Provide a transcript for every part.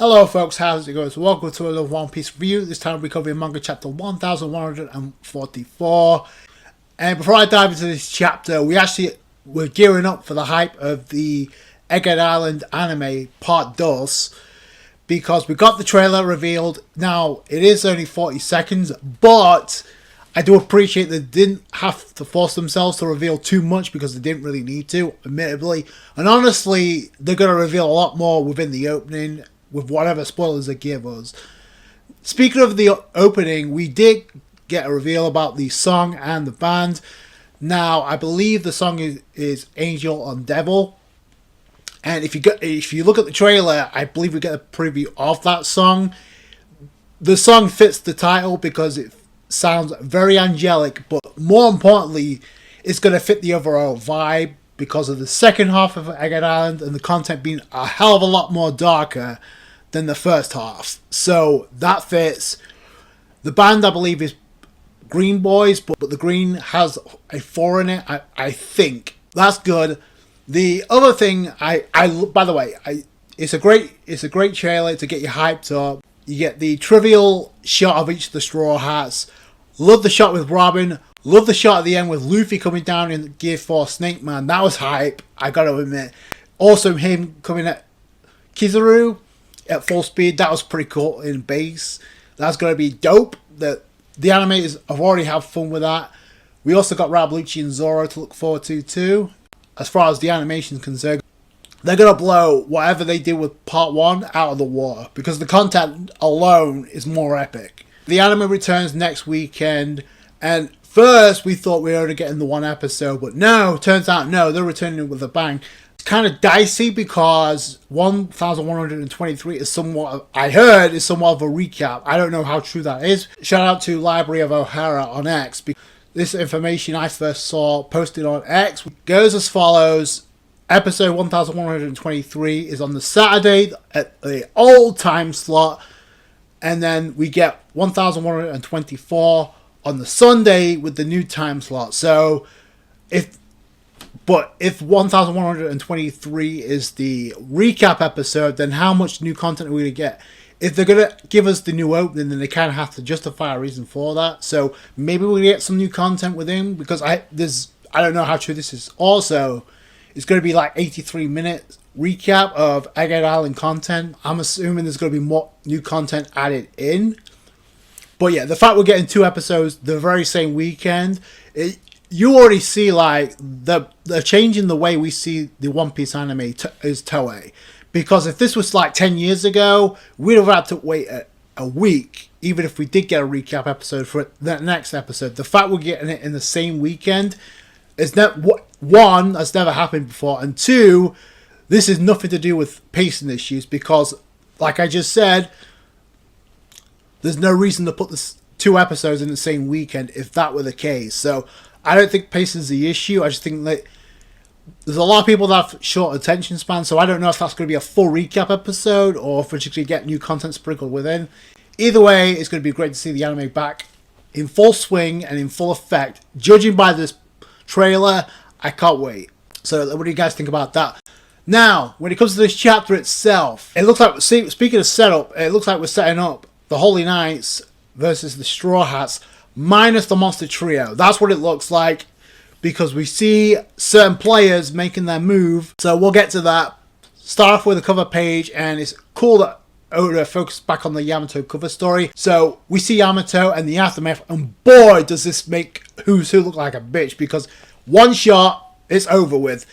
Hello folks, how's it going? So welcome to another One Piece review. This time we're covering Manga chapter 1144. And before I dive into this chapter, we're gearing up for the hype of the Egghead Island anime part 2, because we got the trailer revealed. Now, it is only 40 seconds, but I do appreciate they didn't have to force themselves to reveal too much because they didn't really need to, admittedly. And honestly, they're going to reveal a lot more within the opening, with whatever spoilers they give us. Speaking of the opening, we did get a reveal about the song and the band. Now, I believe the song is Angel on Devil. And if you look at the trailer, I believe we get a preview of that song. The song fits the title because it sounds very angelic, but more importantly, it's going to fit the overall vibe because of the second half of Egghead Island and the content being a hell of a lot more darker than the first half. So that fits. The band, I believe, is Green Boys, but the green has a 4 in it, I think. That's good. The other thing, by the way, it's a great trailer to get you hyped up. You get the trivial shot of each of the Strawhats. Love the shot with Robin. Love the shot at the end with Luffy coming down in Gear 4 Snake Man. That was hype, I gotta admit. Also him coming at Kizaru at full speed. That was pretty cool in base. That's gonna be dope. The animators have already had fun with that. We also got Rablucci and Zoro to look forward to too. As far as the animation is concerned, they're gonna blow whatever they did with part 1 out of the water because the content alone is more epic. The anime returns next weekend, and first we thought we were only getting the 1 episode, but no, turns out no, they're returning with a bang. It's kind of dicey because 1123 is somewhat of a recap. I don't know how true that is. Shout out to Library of O'Hara on X. This information I first saw posted on X goes as follows. Episode 1123 is on the Saturday at the old time slot, and then we get 1124 on the Sunday with the new time slot. So if 1123 is the recap episode, then how much new content are we going to get? If they're going to give us the new opening, then they kind of have to justify a reason for that. So maybe we'll get some new content within, because I don't know how true this is. Also, it's going to be like 83 minutes recap of Egghead Island content. I'm assuming there's going to be more new content added in. But yeah, the fact we're getting 2 episodes the very same weekend, you already see like the change in the way we see the One Piece anime is Toei. Because if this was like 10 years ago, we'd have had to wait a week, even if we did get a recap episode for the next episode. The fact we're getting it in the same weekend is one, that's never happened before, and 2, this is nothing to do with pacing issues because, like I just said, there's no reason to put this 2 episodes in the same weekend if that were the case. So I don't think pacing is the issue. I just think that there's a lot of people that have short attention span, so I don't know if that's going to be a full recap episode or if we're just going to get new content sprinkled within. Either way, it's going to be great to see the anime back in full swing and in full effect. Judging by this trailer, I can't wait. So what do you guys think about that? Now, when it comes to this chapter itself, it looks like, speaking of setup, it looks like we're setting up the Holy Knights versus the Strawhats minus the Monster Trio. That's what it looks like, because we see certain players making their move. So we'll get to that. Start off with a cover page, and it's cool that Oda focused back on the Yamato cover story. So we see Yamato and the aftermath, and boy does this make Who's Who look like a bitch, because one shot, it's over with.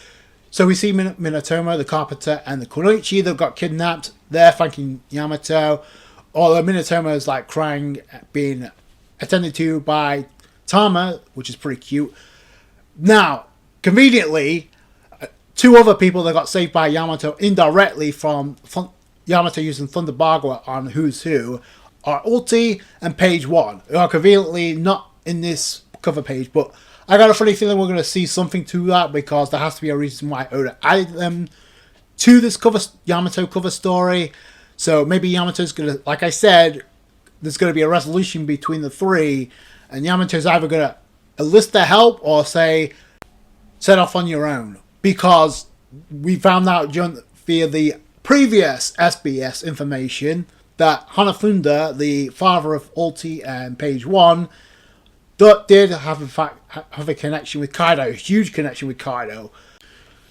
So we see Minatomo, the Carpenter, and the Kunoichi that got kidnapped. They're thanking Yamato. Although Minatomo is like crying, being attended to by Tama, which is pretty cute. Now, conveniently, 2 other people that got saved by Yamato indirectly from Yamato using Thunder Bagua on Who's Who are Ulti and Page 1, who are conveniently not in this cover page, but I got a funny feeling we're going to see something to that, because there has to be a reason why Oda added them to this Yamato cover story. So maybe Yamato's going to, like I said, there's going to be a resolution between the 3, and Yamato's either going to enlist their help or say, set off on your own. Because we found out via the previous SBS information that Hanafunda, the father of Ulti and Page 1, did have in fact have a connection with Kaido, a huge connection with Kaido.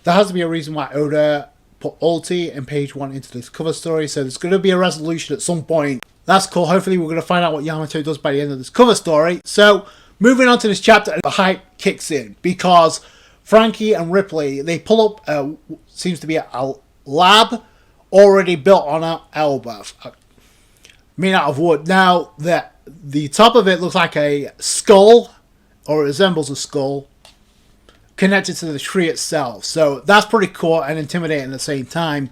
There has to be a reason why Oda put Ulti and Page 1 into this cover story, so there's going to be a resolution at some point. That's cool. Hopefully we're going to find out what Yamato does by the end of this cover story. So, moving on to this chapter, the hype kicks in because Frankie and Ripley, they pull up, seems to be a lab already built on an Elbaph, made out of wood. Now, the top of it looks like a skull, or it resembles a skull, connected to the tree itself. So that's pretty cool and intimidating at the same time.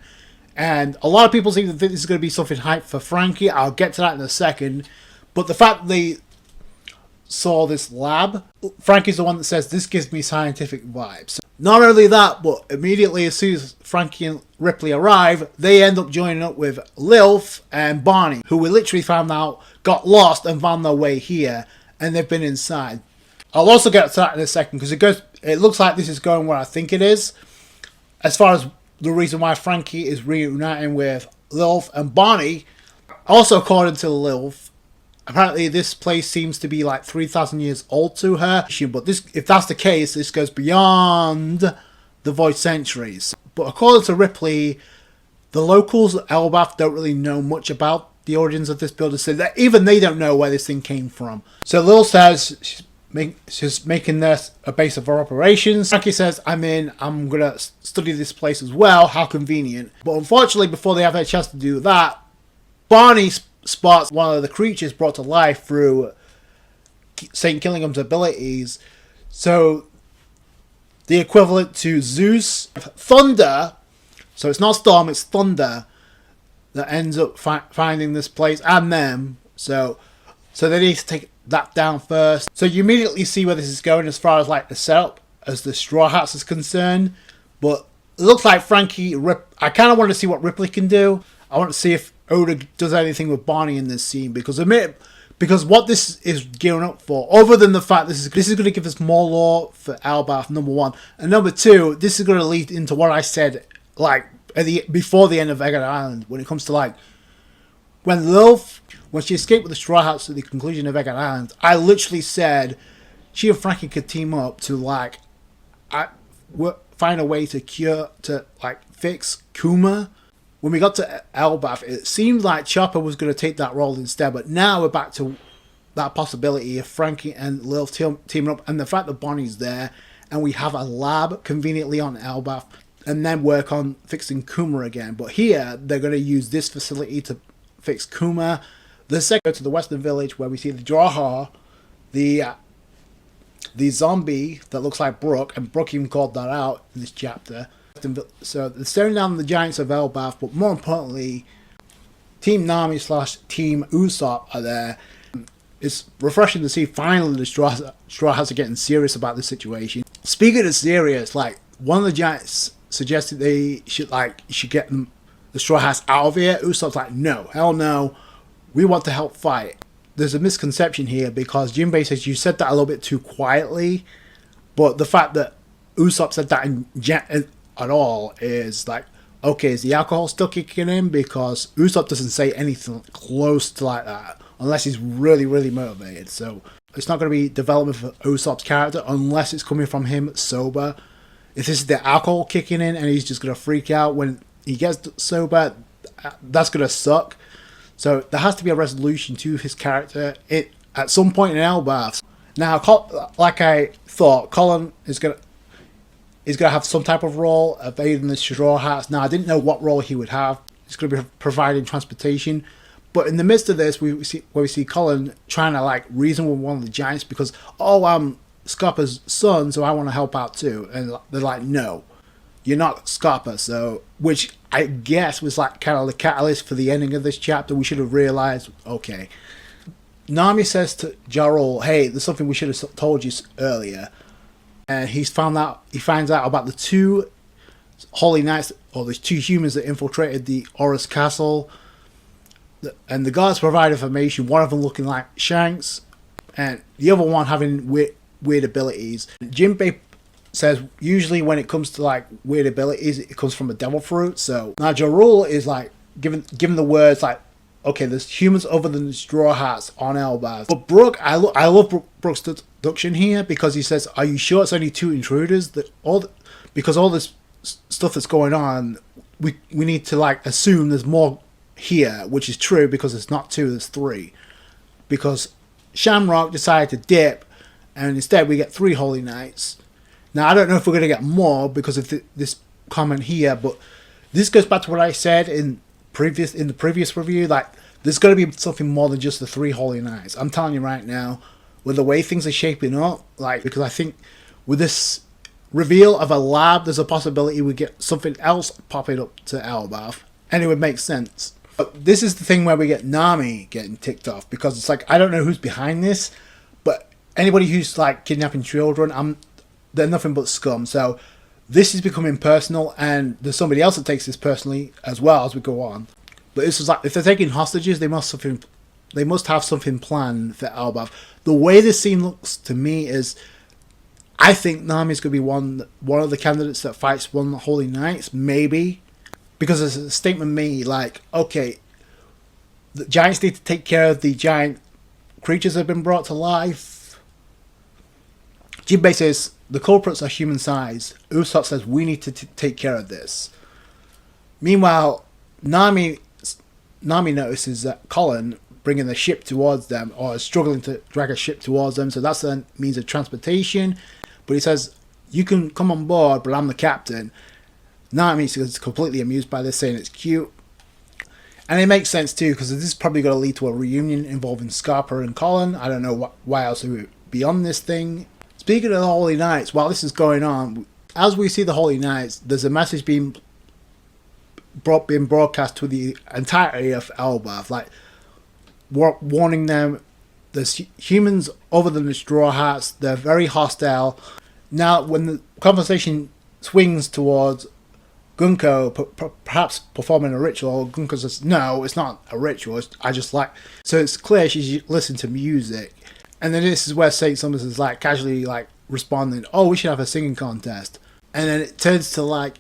And a lot of people seem to think this is going to be something hype for Frankie. I'll get to that in a second. But the fact that they saw this lab, Frankie's the one that says, this gives me scientific vibes. Not only that, but immediately as soon as Frankie and Ripley arrive, they end up joining up with Lilf and Barney, who we literally found out got lost and found their way here, and they've been inside. I'll also get to that in a second, because it looks like this is going where I think it is. As far as the reason why Frankie is reuniting with Lilf and Barney, also according to Lilf, apparently this place seems to be like 3,000 years old to her. But if that's the case, this goes beyond the void centuries. But according to Ripley, the locals at Elbaph don't really know much about the origins of this building, so that even they don't know where this thing came from. So Lil says she's making this a base of her operations. Frankie says, I'm going to study this place as well. How convenient. But unfortunately, before they have a chance to do that, Barney spots one of the creatures brought to life through St. Killingham's abilities. So, the equivalent to Zeus, Thunder, so it's not Storm, it's Thunder, that ends up finding this place and them. So they need to take that down first. So you immediately see where this is going as far as like the setup as the Strawhats is concerned. But it looks like Frankie, I kind of want to see what Ripley can do. I want to see if Oda does anything with Barney in this scene, because what this is gearing up for, other than the fact this is going to give us more lore for Elbaph, number one, and number two, this is going to lead into what I said like before the end of Egghead Island, when it comes to like when she escaped with the Straw Hats at the conclusion of Egghead Island. I literally said she and Frankie could team up to like find a way to fix Kuma. When we got to Elbaph, it seemed like Chopper was going to take that role instead, but now we're back to that possibility of Frankie and Lil teaming up, and the fact that Bonnie's there, and we have a lab conveniently on Elbaph, and then work on fixing Kuma again. But here, they're going to use this facility to fix Kuma. The second, to the Western Village, where we see the Drawha, the zombie that looks like Brook, and Brook even called that out in this chapter. So they're staring down the giants of Elbaph, but more importantly, Team Nami / Team Usopp are there. It's refreshing to see finally the Straw Hats are getting serious about this situation. Speaking of serious, like one of the giants suggested they should get the Straw Hats out of here. Usopp's like, no, hell no, we want to help fight. There's a misconception here because Jinbei says you said that a little bit too quietly, but the fact that Usopp said that at all is like, okay, is the alcohol still kicking in? Because Usopp doesn't say anything close to like that unless he's really, really motivated. So it's not going to be development for Usopp's character unless it's coming from him sober. If this is the alcohol kicking in and he's just going to freak out when he gets sober, that's going to suck. So there has to be a resolution to his character at some point in Elbaph. Now, like I thought, Colin is going to have some type of role of aiding the Straw Hats. Now, I didn't know what role he would have. He's going to be providing transportation. But in the midst of this, we see Colin trying to reason with one of the giants because, I'm Scarpa's son, so I want to help out too. And they're like, no, you're not Scarpa. So, which I guess was kind of the catalyst for the ending of this chapter. We should have realized, okay. Nami says to Jarol, hey, there's something we should have told you earlier. And he finds out about the two Holy Knights, or the two humans that infiltrated the Horus Castle. And the guards provide information, one of them looking like Shanks, and the other one having weird abilities. Jinbei says usually when it comes to like weird abilities, it comes from a devil fruit. So now Ja Rule is like given the words like, okay, there's humans other than the Strawhats on Elbaph. But Brook, I love Brook's deduction here because he says, "Are you sure it's only 2 intruders? Because all this stuff that's going on, we need to like assume there's more here," which is true because it's not 2, there's 3. Because Shamrock decided to dip, and instead we get 3 Holy Knights. Now I don't know if we're going to get more because of this comment here, but this goes back to what I said in the previous review. Like, there's going to be something more than just the 3 Holy Knights. I'm telling you right now, with the way things are shaping up, like, because I think with this reveal of a lab, there's a possibility we get something else popping up to Elbaph, and it would make sense. But this is the thing where we get Nami getting ticked off, because it's like, I don't know who's behind this, but anybody who's like kidnapping children, they're nothing but scum. So this is becoming personal, and there's somebody else that takes this personally as well as we go on. But this is like, if they're taking hostages, they must have something planned for Elbaph. The way this scene looks to me is, I think Nami's going to be one of the candidates that fights one of the Holy Knights, maybe. Because there's a statement made like, okay, the giants need to take care of the giant creatures that have been brought to life. Jinbei says, the culprits are human size. Usopp says, we need to take care of this. Meanwhile, Nami notices that Colin bringing the ship towards them, or is struggling to drag a ship towards them, so that's the means of transportation. But he says, you can come on board, but I'm the captain. Nami is completely amused by this, saying it's cute. And it makes sense too, because this is probably going to lead to a reunion involving Scarpa and Colin. I don't know why else it would be on this thing. Speaking of the Holy Knights, while this is going on, as we see the Holy Knights, there's a message being broadcast to the entirety of Elbaph, like warning them there's humans other than the Strawhats, they're very hostile. Now, when the conversation swings towards Gunko perhaps performing a ritual, Gunko says, no, it's not a ritual, I just like... So it's clear she's listening to music. And then this is where Saint Summers is like casually like responding, oh, we should have a singing contest. And then it turns to like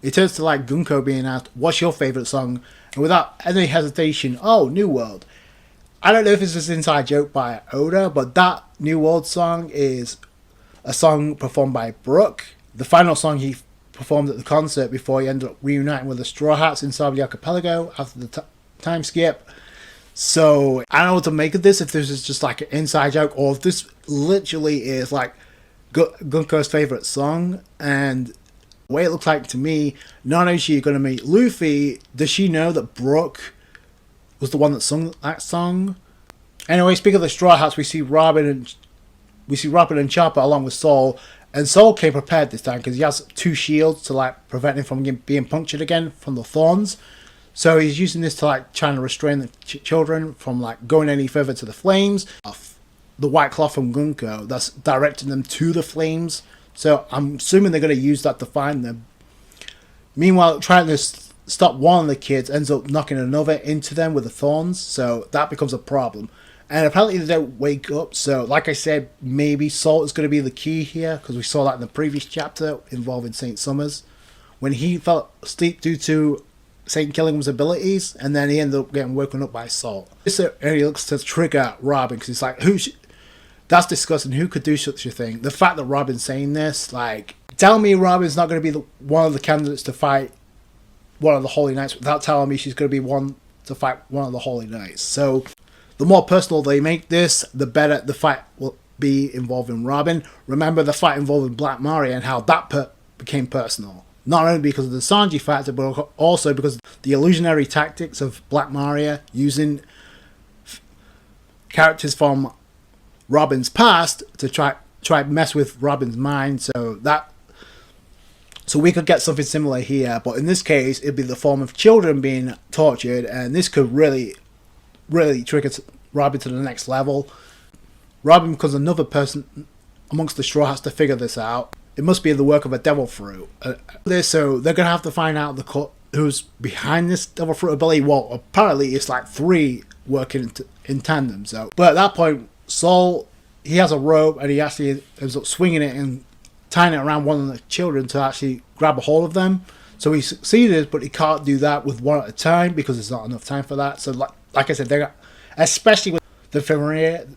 Gunko being asked, what's your favourite song? And without any hesitation, oh, New World. I don't know if it's just an inside joke by Oda, but that New World song is a song performed by Brook. The final song he performed at the concert before he ended up reuniting with the Strawhats inside the archipelago after the time skip. So I don't know what to make of this, if this is just like an inside joke or if this literally is like Gunko's favourite song. And the way it looks like to me, not only is she going to meet Luffy, does she know that Brook was the one that sung that song? Anyway, speaking of the Straw Hats, we see Robin and Chopper along with Soul, and Soul came prepared this time because he has 2 shields to like prevent him from being punctured again from the thorns. So he's using this to like trying to restrain the children from like going any further to the flames. The white cloth from Gunko that's directing them to the flames. So I'm assuming they're going to use that to find them. Meanwhile, trying to stop one of the kids ends up knocking another into them with the thorns. So that becomes a problem. And apparently they don't wake up. So like I said, maybe Salt is going to be the key here, because we saw that in the previous chapter involving Saint Summers, when he fell asleep due to Saint Killingham's abilities, and then he ended up getting woken up by Salt. This area looks to trigger Robin, because it's like, that's disgusting. Who could do such a thing? The fact that Robin's saying this, like, tell me Robin's not going to be one of the candidates to fight one of the Holy Knights without telling me she's going to be one to fight one of the Holy Knights. So the more personal they make this, the better the fight will be involving Robin. Remember the fight involving Black Maria and how that became personal. Not only because of the Sanji factor, but also because of the illusionary tactics of Black Maria using characters from Robin's past to try mess with Robin's mind. So we could get something similar here, but in this case, it'd be the form of children being tortured, and this could really trigger Robin to the next level. Robin becomes another person amongst the Straw Hats to figure this out. It must be the work of a devil fruit. So they're gonna have to find out who's behind this devil fruit ability. Well, apparently it's like 3 working in tandem. So, but at that point, Saul, he has a rope and he actually ends up swinging it and tying it around one of the children to actually grab a hold of them. So he succeeded, but he can't do that with one at a time because there's not enough time for that. So like I said, they got, especially with the ephemeria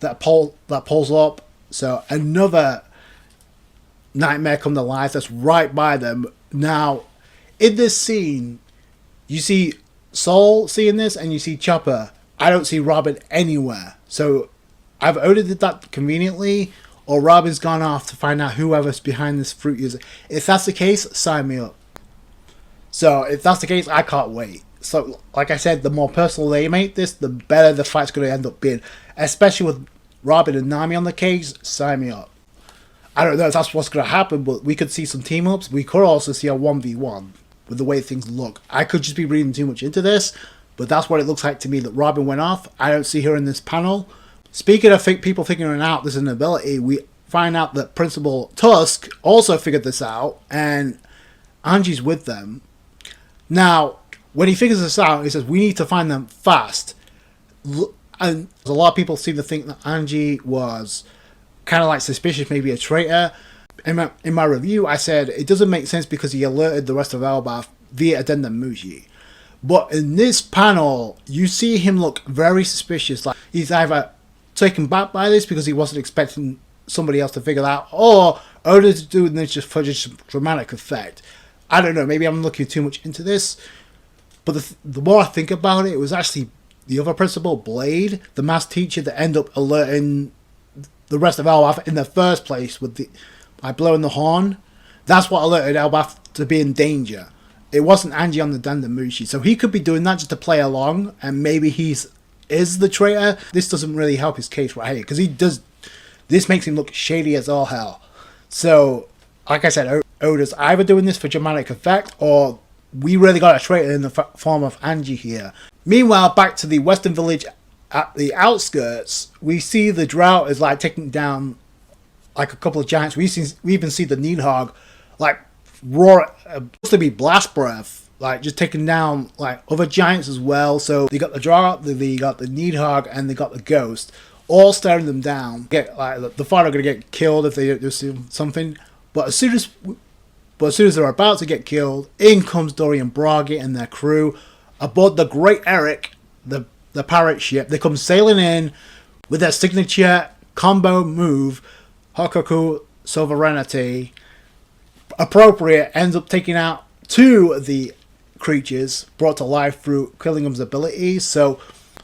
that pulls up. So another nightmare come to life that's right by them. Now, in this scene, you see Soul seeing this and you see Chopper. I don't see Robin anywhere. So either Oda did that conveniently or Robin's gone off to find out whoever's behind this fruit user. If that's the case, sign me up. So if that's the case, I can't wait. So like I said, the more personal they make this, the better the fight's going to end up being. Especially with Robin and Nami on the case, sign me up. I don't know if that's what's going to happen, but we could see some team-ups. We could also see a 1v1 with the way things look. I could just be reading too much into this, but that's what it looks like to me, that Robin went off. I don't see her in this panel. Speaking of people figuring out this is an ability, we find out that Principal Tusk also figured this out, and Anji's with them. Now, when he figures this out, he says, we need to find them fast. And a lot of people seem to think that Anji was kind of like suspicious, maybe a traitor. In my review, I said it doesn't make sense because he alerted the rest of Elbaph via Addendum Muji. But in this panel, you see him look very suspicious. Like he's either taken back by this because he wasn't expecting somebody else to figure that out, or Oda's doing this just for just dramatic effect. I don't know, maybe I'm looking too much into this. But the more I think about it, it was actually the other principal, Blade, the math teacher, that ended up alerting the rest of Elbaph in the first place by blowing the horn. That's what alerted Elbaph to be in danger. It wasn't Anji on the Dandamushi, so he could be doing that just to play along, and maybe is the traitor. This doesn't really help his case right here, because this makes him look shady as all hell. So, like I said, Oda's either doing this for dramatic effect, or we really got a traitor in the form of Anji here. Meanwhile, back to the Western Village at the outskirts, we see the Drought is like taking down like a couple of giants. We even see the Nidhogg like roar, supposed to be blast breath, like just taking down like other giants as well. So they got the Drought, they got the Nidhogg, and they got the Ghost, all staring them down. The fighter are gonna get killed if they don't do something. But as soon as they're about to get killed, in comes Dory and Bragi and their crew aboard the Great Eric, the pirate ship. They come sailing in with their signature combo move, Hokaku Sovereignty. Appropriate ends up taking out two of the creatures brought to life through Killingham's abilities. So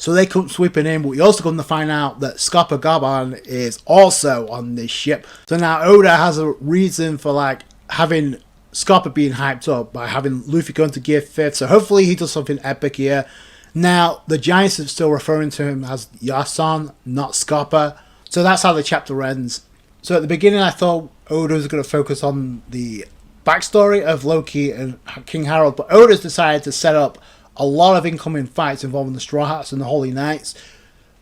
they come sweeping in, but we also come to find out that Scopper Gaban is also on this ship. So now Oda has a reason for like having Scopper being hyped up by having Luffy going to Gear 5th. So hopefully he does something epic here. Now the Giants are still referring to him as Yason, not Scopper. So that's how the chapter ends. So at the beginning I thought Oda was going to focus on the backstory of Loki and King Harold, but Oda's decided to set up a lot of incoming fights involving the Straw Hats and the Holy Knights.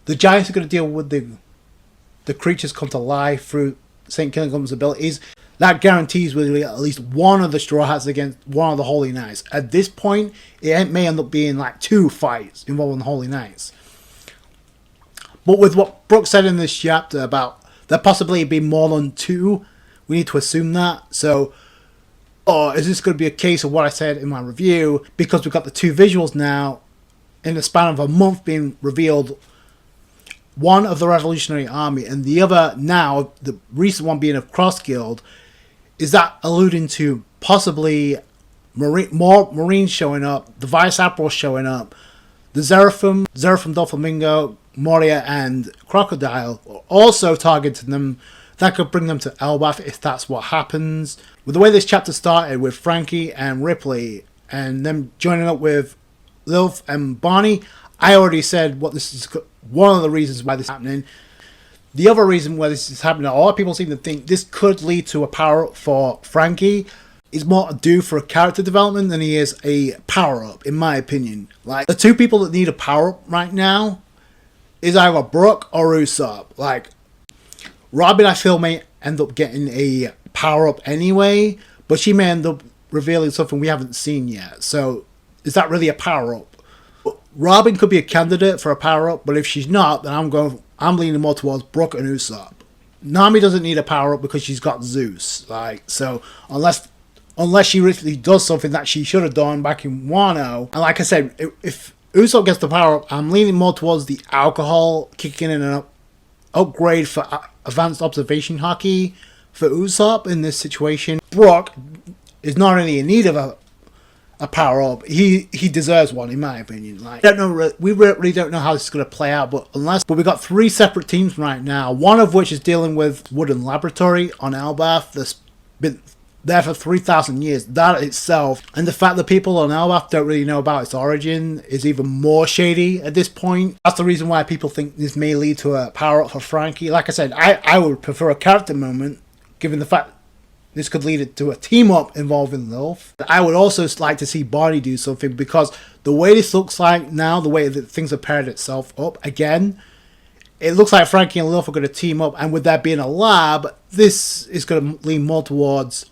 The Giants are going to deal with the creatures come to life through St. Killingham's abilities. That guarantees we'll get at least one of the Straw Hats against one of the Holy Knights. At this point, it may end up being like two fights involving the Holy Knights. But with what Brook said in this chapter about there possibly be more than two, we need to assume that. So, or is this going to be a case of what I said in my review? Because we've got the two visuals now in the span of a month being revealed. One of the Revolutionary Army and the other now, the recent one being of Cross Guild. Is that alluding to possibly more Marines showing up, the Vice Admiral showing up, the Zeraphim Doflamingo, Moria, and Crocodile also targeting them? That could bring them to Elbaph if that's what happens. With the way this chapter started with Frankie and Ripley and them joining up with Lilf and Barney, I already said what this is one of the reasons why this is happening. The other reason why this is happening, a lot of people seem to think this could lead to a power-up for Frankie. He's more due for a character development than he is a power-up, in my opinion. Like, the two people that need a power-up right now is either Brook or Usopp. Like, Robin, I feel, may end up getting a power-up anyway, but she may end up revealing something we haven't seen yet. So, is that really a power-up? Robin could be a candidate for a power-up, but if she's not, then I'm leaning more towards Brook and Usopp. Nami doesn't need a power up because she's got Zeus. Like, so unless she really does something that she should have done back in Wano, and like I said, if Usopp gets the power up, I'm leaning more towards the alcohol kicking in an upgrade for advanced observation haki for Usopp in this situation. Brook is not really in need of a power up. He deserves one, in my opinion. Like, I don't know, we really don't know how this is going to play out, but we've got 3 separate teams right now, one of which is dealing with Wooden Laboratory on Elbaph that's been there for 3,000 years. That itself, and the fact that people on Elbaph don't really know about its origin, is even more shady at this point. That's the reason why people think this may lead to a power up for Frankie. Like I said, I would prefer a character moment, given the fact this could lead to a team up involving Lilith. I would also like to see Bonnie do something, because the way this looks like now, the way that things have paired itself up again, it looks like Frankie and Lilith are going to team up, and with there being a lab, this is going to lean more towards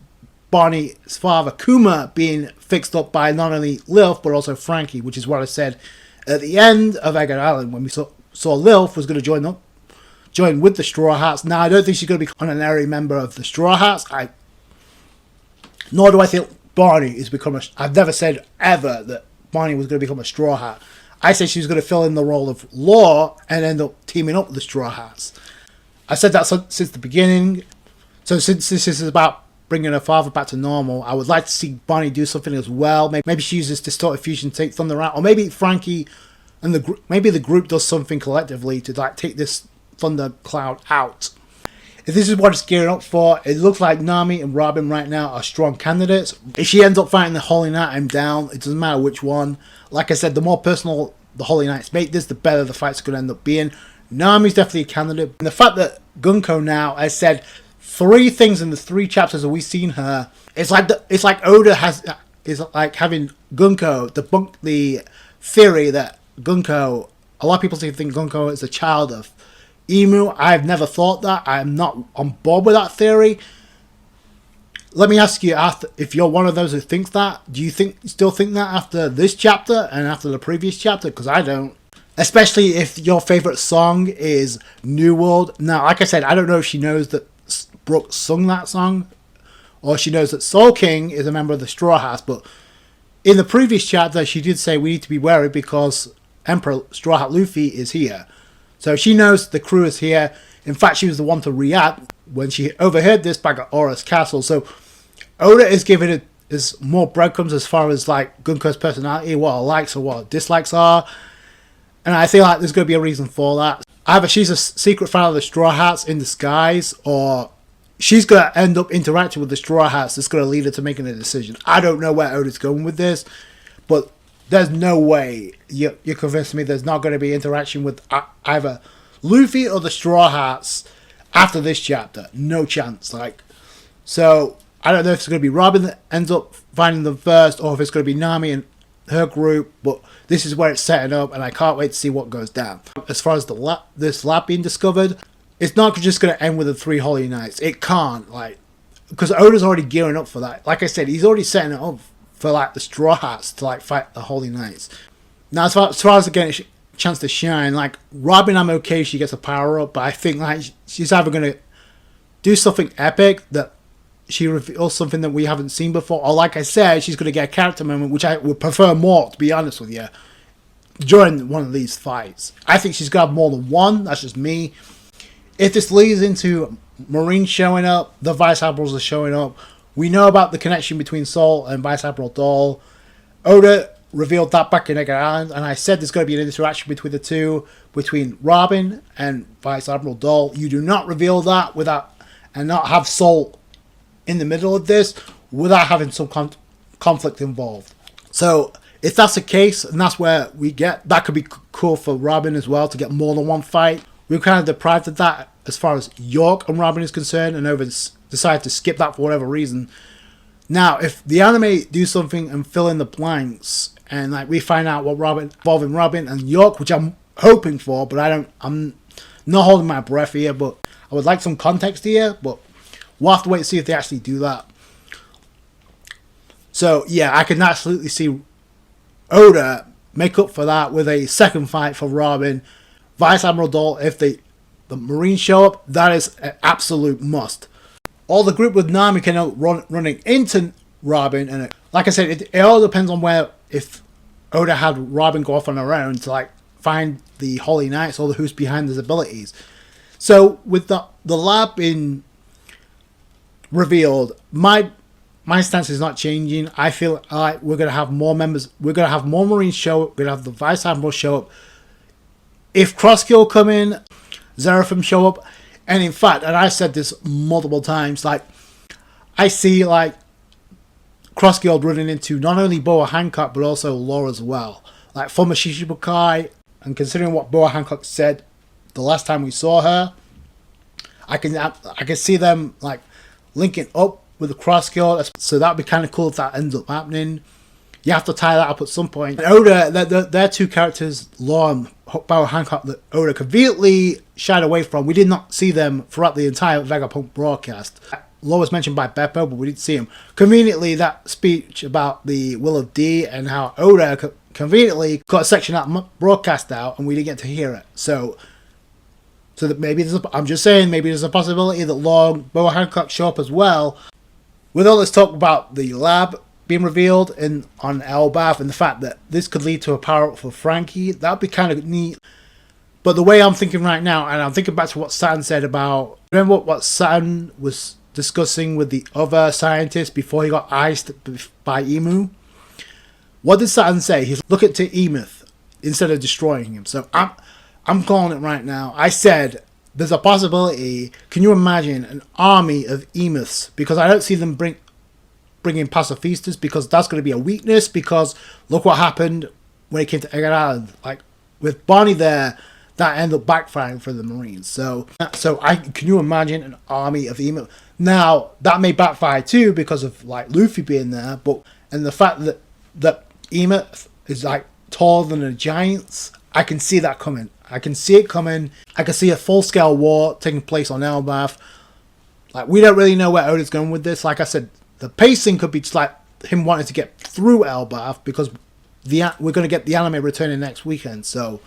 Bonnie's father Kuma being fixed up by not only Lilith but also Frankie, which is what I said at the end of Egg Island when we saw Lilith was going to join with the Straw Hats. Now, I don't think she's going to be an honorary member of the Straw Hats. Nor do I think Bonnie is become I've never said ever that Bonnie was going to become a Straw Hat. I said she was going to fill in the role of Law and end up teaming up with the Straw Hats. I said that since the beginning. So since this is about bringing her father back to normal, I would like to see Bonnie do something as well. Maybe she uses distorted fusion to take Thunder out, or maybe Frankie and maybe the group does something collectively to like take this Thunder Cloud out. If this is what it's gearing up for, it looks like Nami and Robin right now are strong candidates. If she ends up fighting the Holy Knight, I'm down. It doesn't matter which one. Like I said, the more personal the Holy Knights make this, the better the fight's going to end up being. Nami's definitely a candidate. And the fact that Gunko now has said 3 things in the 3 chapters that we've seen her, it's like Oda is like having Gunko debunk the theory that Gunko, a lot of people think Gunko is a child of Emu. I've never thought that. I'm not on board with that theory. Let me ask you, if you're one of those who thinks that, do you still think that after this chapter and after the previous chapter? Because I don't. Especially if your favourite song is New World. Now, like I said, I don't know if she knows that Brook sung that song, or she knows that Soul King is a member of the Straw Hats, but in the previous chapter, she did say we need to be wary because Emperor Straw Hat Luffy is here. So she knows the crew is here. In fact, she was the one to react when she overheard this back at Aura's castle. So Oda is giving it more breadcrumbs as far as like Gunko's personality, what her likes or what her dislikes are. And I feel like there's going to be a reason for that. Either she's a secret fan of the Straw Hats in disguise, or she's going to end up interacting with the Straw Hats that's going to lead her to making a decision. I don't know where Oda's going with this, but there's no way you're convincing me there's not going to be interaction with either Luffy or the Straw Hats after this chapter. No chance. So I don't know if it's going to be Robin that ends up finding them first, or if it's going to be Nami and her group, but this is where it's setting up, and I can't wait to see what goes down. As far as this lab being discovered, it's not just going to end with the 3 Holy Knights. It can't, because Oda's already gearing up for that. Like I said, he's already setting it up for the Straw Hats to fight the Holy Knights. Now, as far as getting a chance to shine, Robin, I'm okay if she gets a power up, but I think she's either going to do something epic that she reveals something that we haven't seen before, or like I said, she's going to get a character moment, which I would prefer more, to be honest with you, during one of these fights. I think she's got more than one. That's just me. If this leads into Marine showing up, the Vice Admirals are showing up. We know about the connection between Soul and Vice Admiral Doll. Oda revealed that back in Egg Island, and I said there's going to be an interaction between the two, between Robin and Vice Admiral Doll. You do not reveal that and not have Soul in the middle of this without having some conflict involved. So if that's the case, and that's where we get, that could be cool for Robin as well, to get more than one fight. We're kind of deprived of that as far as York and Robin is concerned, and Oda decided to skip that for whatever reason. Now, if the anime do something and fill in the blanks, and we find out what involving Robin and York, which I'm hoping for, but I'm not holding my breath here, but I would like some context here, but we'll have to wait and see if they actually do that. So yeah, I can absolutely see Oda make up for that with a second fight for Robin, Vice Admiral Doll, if they the Marines show up, that is an absolute must. Or the group with Nami can running into Robin, and like I said, it all depends on where, if Oda had Robin go off on her own to like find the Holy Knights or who's behind his abilities. So with the lab being revealed, my stance is not changing. I feel like we're gonna have more members. We're gonna have more Marines show up. We're gonna have the Vice Admiral show up. If Crosskill come in, Seraphim show up, and in fact, and I said this multiple times, like I see like Crossguild running into not only Boa Hancock but also Law as well. Like from a Shishibukai, and considering what Boa Hancock said the last time we saw her, I can see them like linking up with the Crossguild. So that'd be kind of cool if that ends up happening. You have to tie that up at some point. And Oda, they're two characters, Law and Boa Hancock, that Oda conveniently shied away from. We did not see them throughout the entire Vegapunk broadcast. Law was mentioned by Beppo, but we didn't see him. Conveniently, that speech about the Will of D and how Oda conveniently got a section of that broadcast out, and we didn't get to hear it. So that maybe I'm just saying, maybe there's a possibility that Law and Boa Hancock show up as well. With all this talk about the lab being revealed on Elbaph, and the fact that this could lead to a power-up for Frankie, that would be kind of neat. But the way I'm thinking right now, and I'm thinking back to what Saturn said about... Remember what Saturn was discussing with the other scientists before he got iced by Emu? What did Saturn say? He's looking to Emeth instead of destroying him. So I'm calling it right now. I said there's a possibility. Can you imagine an army of Emeths? Because I don't see them bringing pacifistas, because that's going to be a weakness, because look what happened when it came to Egg Island. Like with Bonnie there, that ended up backfiring for the Marines. So can you imagine an army of Emeth? Now that may backfire too because of like Luffy being there, and the fact that Emeth is like taller than the giants, I can see that coming. I can see it coming. I can see a full-scale war taking place on Elbaph. Like we don't really know where Oda's going with this. Like I said, the pacing could be just like him wanting to get through Elbaph, because we're going to get the anime returning next weekend. So,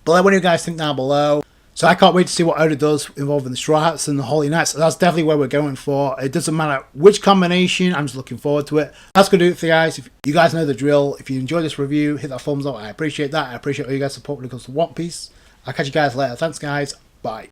but let me know what you guys think down below. So I can't wait to see what Oda does involving the Strawhats and the Holy Knights. That's definitely where we're going for. It doesn't matter which combination. I'm just looking forward to it. That's going to do it for you guys. If you guys know the drill. If you enjoyed this review, hit that thumbs up. I appreciate that. I appreciate all you guys' support when it comes to One Piece. I'll catch you guys later. Thanks, guys. Bye.